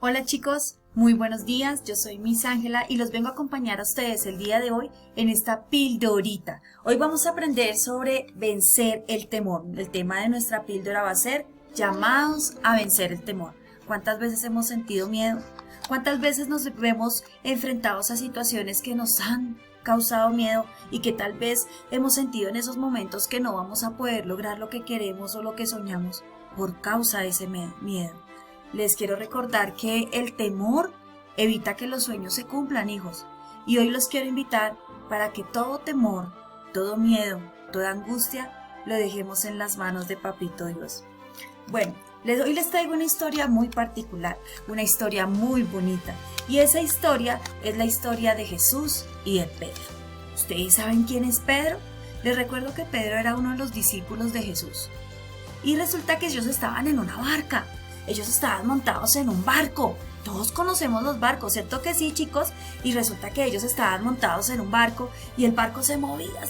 Hola chicos, muy buenos días, yo soy Miss Ángela y los vengo a acompañar a ustedes el día de hoy en esta pildorita. Hoy vamos a aprender sobre vencer el temor. El tema de nuestra píldora va a ser llamados a vencer el temor. ¿Cuántas veces hemos sentido miedo? ¿Cuántas veces nos vemos enfrentados a situaciones que nos han causado miedo y que tal vez hemos sentido en esos momentos que no vamos a poder lograr lo que queremos o lo que soñamos por causa de ese miedo? Les quiero recordar que el temor evita que los sueños se cumplan, hijos. Y hoy los quiero invitar para que todo temor, todo miedo, toda angustia, lo dejemos en las manos de Papito Dios. Bueno, hoy les traigo una historia muy particular, una historia muy bonita. Y esa historia es la historia de Jesús y de Pedro. ¿Ustedes saben quién es Pedro? Les recuerdo que Pedro era uno de los discípulos de Jesús. Y resulta que ellos estaban en una barca. Ellos estaban montados en un barco. Todos conocemos los barcos, ¿cierto que sí, chicos? Y resulta que ellos estaban montados en un barco y el barco se movía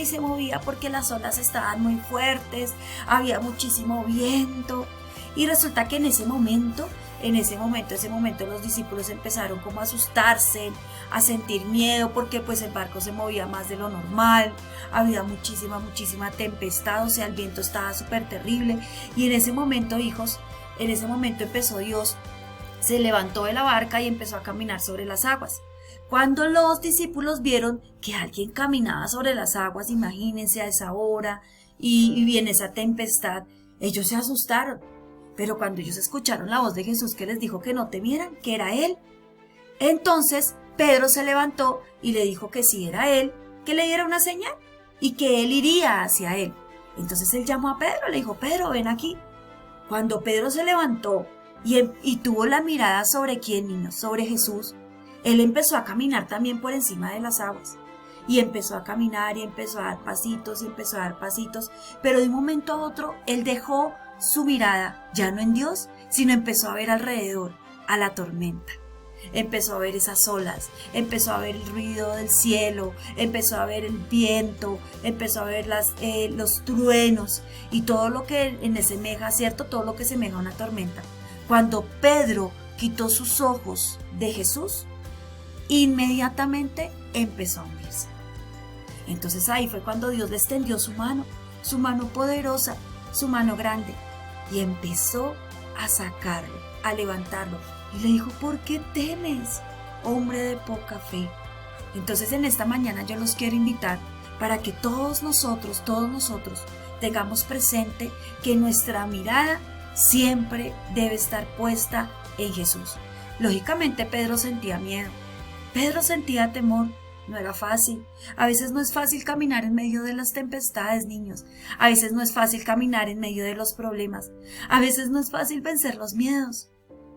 y se movía porque las olas estaban muy fuertes, había muchísimo viento. Y resulta que en ese momento los discípulos empezaron como a asustarse, a sentir miedo porque pues el barco se movía más de lo normal, había muchísima tempestad, o sea, el viento estaba súper terrible. Y en ese momento, hijos, empezó Dios, se levantó de la barca y empezó a caminar sobre las aguas. Cuando los discípulos vieron que alguien caminaba sobre las aguas, imagínense a esa hora y en esa tempestad, ellos se asustaron. Pero cuando ellos escucharon la voz de Jesús que les dijo que no temieran, que era Él, entonces Pedro se levantó y le dijo que si era Él, que le diera una señal y que Él iría hacia Él. Entonces Él llamó a Pedro, le dijo: Pedro, ven aquí. Cuando Pedro se levantó y tuvo la mirada sobre quién, niños, sobre Jesús, él empezó a caminar también por encima de las aguas. Y empezó a caminar y empezó a dar pasitos pero de un momento a otro él dejó su mirada ya no en Dios, sino empezó a ver alrededor, a la tormenta. Empezó a ver esas olas, empezó a ver el ruido del cielo, empezó a ver el viento, empezó a ver los truenos y todo lo que semeja, ¿cierto? Todo lo que semeja a una tormenta. Cuando Pedro quitó sus ojos de Jesús, inmediatamente empezó a hundirse. Entonces ahí fue cuando Dios le extendió su mano poderosa, su mano grande, y empezó a sacarlo, a levantarlo. Y le dijo: ¿por qué temes, hombre de poca fe? Entonces en esta mañana yo los quiero invitar para que todos nosotros tengamos presente que nuestra mirada siempre debe estar puesta en Jesús. Lógicamente Pedro sentía miedo, Pedro sentía temor. No era fácil. A veces no es fácil caminar en medio de las tempestades, niños. A veces no es fácil caminar en medio de los problemas. A veces no es fácil vencer los miedos,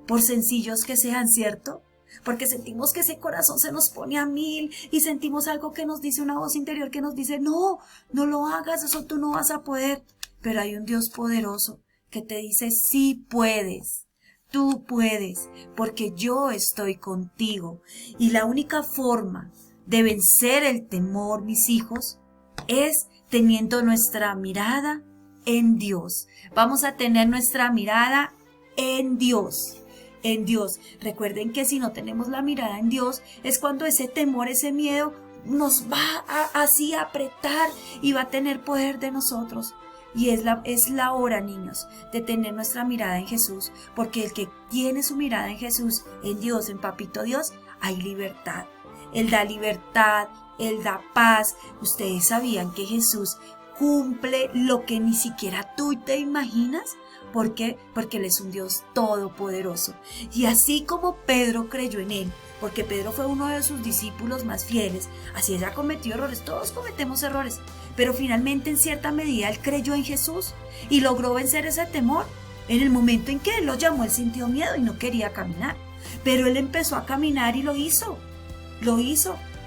por sencillos que sean, ¿cierto? Porque sentimos que ese corazón se nos pone a 1000 y sentimos algo que nos dice, una voz interior que nos dice: no lo hagas, eso tú no vas a poder. Pero hay un Dios poderoso que te dice: sí puedes. Tú puedes, porque yo estoy contigo. Y la única forma de vencer el temor, mis hijos, es teniendo nuestra mirada en Dios. Vamos a tener nuestra mirada en Dios. En Dios. Recuerden que si no tenemos la mirada en Dios, es cuando ese temor, ese miedo nos va así a apretar y va a tener poder de nosotros. Y es la hora, niños, de tener nuestra mirada en Jesús, porque el que tiene su mirada en Jesús, en Dios, en Papito Dios, hay libertad. Él da libertad, Él da paz. Ustedes sabían que Jesús cumple lo que ni siquiera tú te imaginas. ¿Por qué? Porque Él es un Dios todopoderoso. Y así como Pedro creyó en Él, porque Pedro fue uno de sus discípulos más fieles, así ella cometió errores, todos cometemos errores, pero finalmente en cierta medida Él creyó en Jesús y logró vencer ese temor. En el momento en que Él lo llamó, Él sintió miedo y no quería caminar, pero Él empezó a caminar y lo hizo,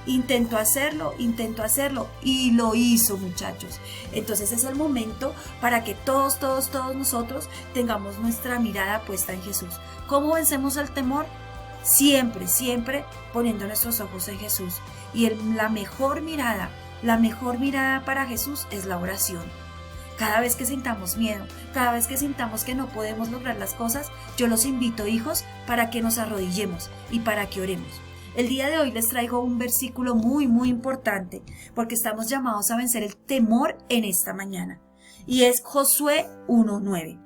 intentó hacerlo y lo hizo, muchachos. Entonces es el momento para que todos nosotros tengamos nuestra mirada puesta en Jesús. ¿Cómo vencemos el temor? Siempre poniendo nuestros ojos en Jesús. Y la mejor mirada para Jesús es la oración. Cada vez que sintamos miedo, cada vez que sintamos que no podemos lograr las cosas, yo los invito, hijos, para que nos arrodillemos y para que oremos. El día de hoy les traigo un versículo muy importante, porque estamos llamados a vencer el temor en esta mañana. Y es Josué 1:9.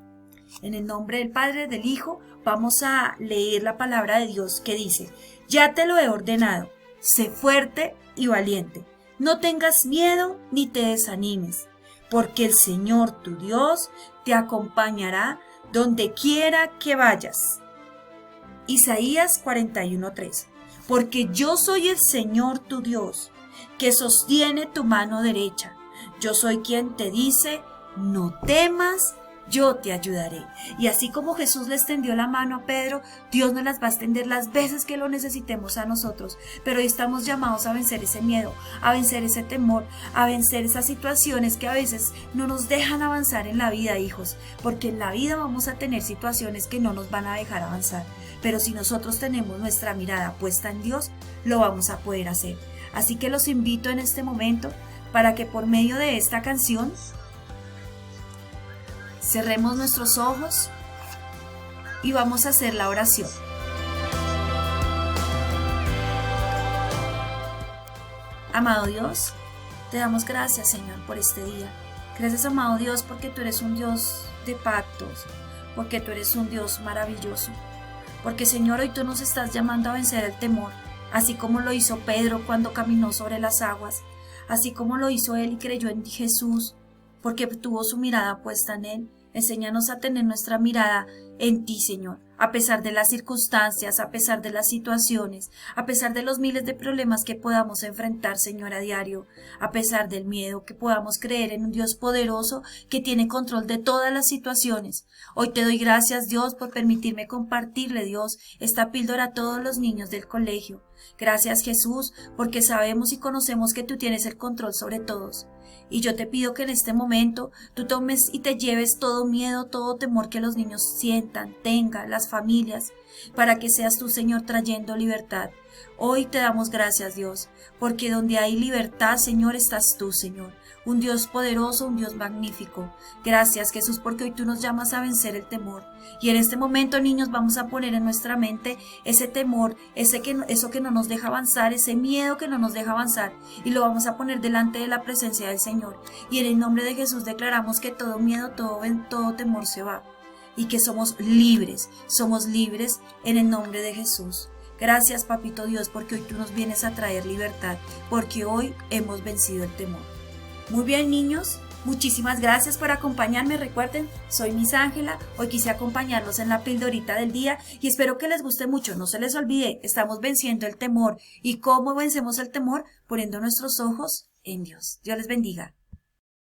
En el nombre del Padre, del Hijo, vamos a leer la palabra de Dios que dice: ya te lo he ordenado, sé fuerte y valiente, no tengas miedo ni te desanimes, porque el Señor tu Dios te acompañará donde quiera que vayas. Isaías 41:3. Porque yo soy el Señor tu Dios, que sostiene tu mano derecha. Yo soy quien te dice: no temas, yo te ayudaré. Y así como Jesús le extendió la mano a Pedro, Dios nos las va a extender las veces que lo necesitemos a nosotros. Pero hoy estamos llamados a vencer ese miedo, a vencer ese temor, a vencer esas situaciones que a veces no nos dejan avanzar en la vida, hijos. Porque en la vida vamos a tener situaciones que no nos van a dejar avanzar. Pero si nosotros tenemos nuestra mirada puesta en Dios, lo vamos a poder hacer. Así que los invito en este momento para que por medio de esta canción cerremos nuestros ojos y vamos a hacer la oración. Amado Dios, te damos gracias, Señor, por este día. Gracias, amado Dios, porque tú eres un Dios de pactos, porque tú eres un Dios maravilloso. Porque, Señor, hoy tú nos estás llamando a vencer el temor, así como lo hizo Pedro cuando caminó sobre las aguas, así como lo hizo él y creyó en Jesús, porque tuvo su mirada puesta en él. Enséñanos a tener nuestra mirada en ti, Señor, a pesar de las circunstancias, a pesar de las situaciones, a pesar de los miles de problemas que podamos enfrentar, Señor, a diario, a pesar del miedo, que podamos creer en un Dios poderoso que tiene control de todas las situaciones. Hoy te doy gracias, Dios, por permitirme compartirle, Dios, esta píldora a todos los niños del colegio. Gracias, Jesús, porque sabemos y conocemos que tú tienes el control sobre todos. Y yo te pido que en este momento tú tomes y te lleves todo miedo, todo temor que los niños sientan, tengan, las familias, para que seas tú, Señor, trayendo libertad. Hoy te damos gracias, Dios, porque donde hay libertad, Señor, estás tú, Señor. Un Dios poderoso, un Dios magnífico. Gracias, Jesús, porque hoy tú nos llamas a vencer el temor. Y en este momento, niños, vamos a poner en nuestra mente ese temor, eso que no nos deja avanzar, ese miedo que no nos deja avanzar. Y lo vamos a poner delante de la presencia del Señor. Y en el nombre de Jesús declaramos que todo miedo, todo temor se va. Y que somos libres en el nombre de Jesús. Gracias, Papito Dios, porque hoy tú nos vienes a traer libertad, porque hoy hemos vencido el temor. Muy bien, niños, muchísimas gracias por acompañarme. Recuerden, soy Miss Ángela. Hoy quise acompañarlos en la pildorita del día y espero que les guste mucho. No se les olvide, estamos venciendo el temor. ¿Y cómo vencemos el temor? Poniendo nuestros ojos en Dios. Dios les bendiga.